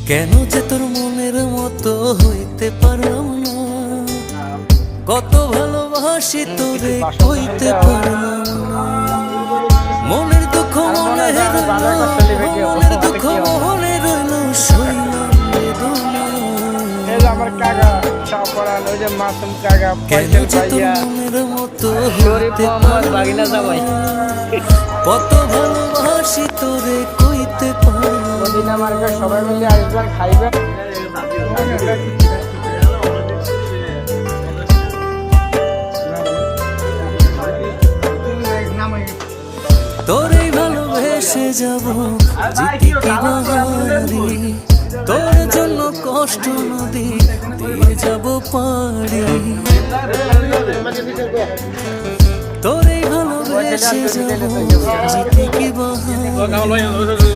কেন যে তোর মনের মতো হইতে পারলাম না, কত ভালোবাসি তোরে কইতে পারলাম না। মনের দুঃখ মনে রইল, মনের দুঃখ মনে রইল, শৈলাম বেদনা। আমার কাকা সাপড়ান ওই যে মাসুম কাকা কেন যে তোর মনের মতো হইতে পারলাম না, কত ভালোবাসি তোরে কইতে পারলাম না। সবাই মিলে আসবেন খাইবেন। তোরে ভালোবেসে যাব জিতে কি বাহারি, তোর জন্য কষ্ট নদী দিয়ে যাব পারি। তোরে ভালোবেসে যাব জিতে কি বাহারি।